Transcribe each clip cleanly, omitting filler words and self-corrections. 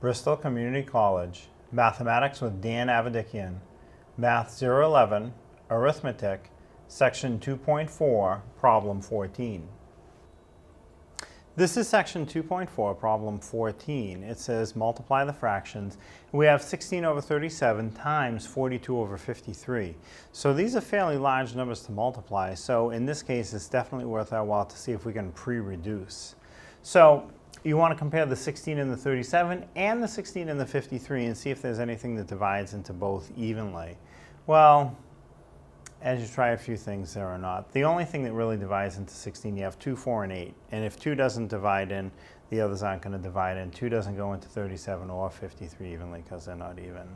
Bristol Community College, Mathematics with Dan Avedikian, Math 011, Arithmetic, Section 2.4, Problem 14. This is Section 2.4, Problem 14. It says multiply the fractions. We have 16 over 37 times 42 over 53. So these are fairly large numbers to multiply. So in this case, it's definitely worth our while to see if we can pre-reduce. So you want to compare the 16 and the 37 and the 16 and the 53 and see if there's anything that divides into both evenly. Well, as you try a few things, there are not. The only thing that really divides into 16, you have 2, 4, and 8. And if 2 doesn't divide in, the others aren't going to divide in. 2 doesn't go into 37 or 53 evenly because they're not even.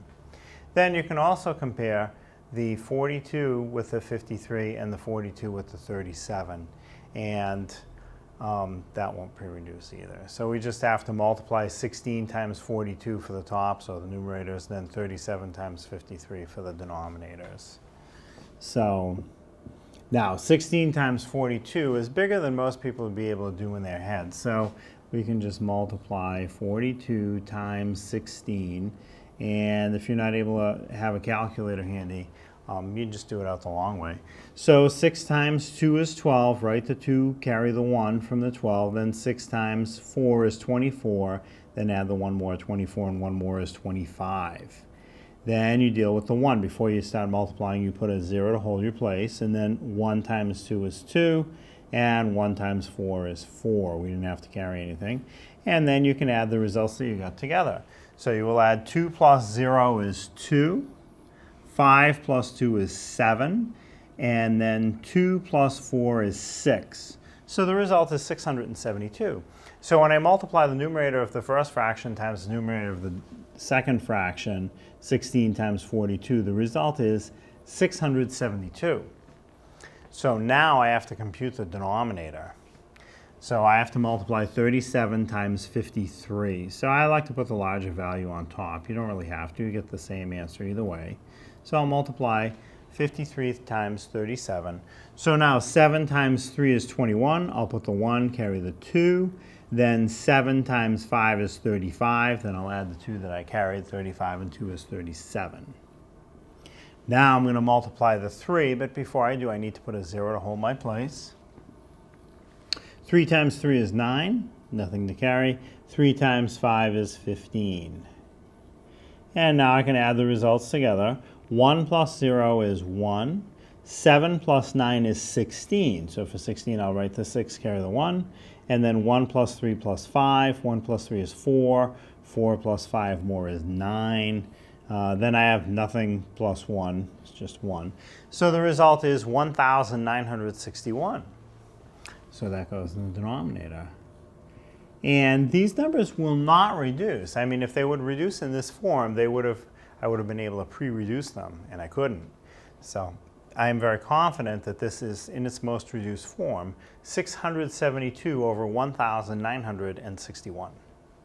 Then you can also compare the 42 with the 53 and the 42 with the 37. And that won't pre-reduce either. So we just have to multiply 16 times 42 for the tops, or the numerators, then 37 times 53 for the denominators. So now 16 times 42 is bigger than most people would be able to do in their heads. So we can just multiply 42 times 16. And if you're not able to have a calculator handy, you just do it out the long way. So 6 times 2 is 12, right? The 2 carry the 1 from the 12. Then 6 times 4 is 24. Then add the 1 more, 24, and 1 more is 25. Then you deal with the 1. Before you start multiplying, you put a 0 to hold your place. And then 1 times 2 is 2. And 1 times 4 is 4. We didn't have to carry anything. And then you can add the results that you got together. So you will add 2 plus 0 is 2. 5 plus 2 is 7, and then 2 plus 4 is 6. So the result is 672. So when I multiply the numerator of the first fraction times the numerator of the second fraction, 16 times 42, the result is 672. So now I have to compute the denominator. So I have to multiply 37 times 53. So I like to put the larger value on top. You don't really have to. You get the same answer either way. So I'll multiply 53 times 37. So now 7 times 3 is 21. I'll put the 1, carry the 2. Then 7 times 5 is 35. Then I'll add the 2 that I carried. 35 and 2 is 37. Now I'm going to multiply the 3, but before I do, I need to put a 0 to hold my place. 3 times 3 is 9. Nothing to carry. 3 times 5 is 15. And now I can add the results together. 1 plus 0 is 1. 7 plus 9 is 16. So for 16, I'll write the 6, carry the 1. And then 1 plus 3 plus 5. 1 plus 3 is 4. 4 plus 5 more is 9. Then I have nothing plus 1. It's just 1. So the result is 1,961. So that goes in the denominator. And these numbers will not reduce. I mean, if they would reduce in this form, I would have been able to pre-reduce them, and I couldn't. So I am very confident that this is, in its most reduced form, 672 over 1,961.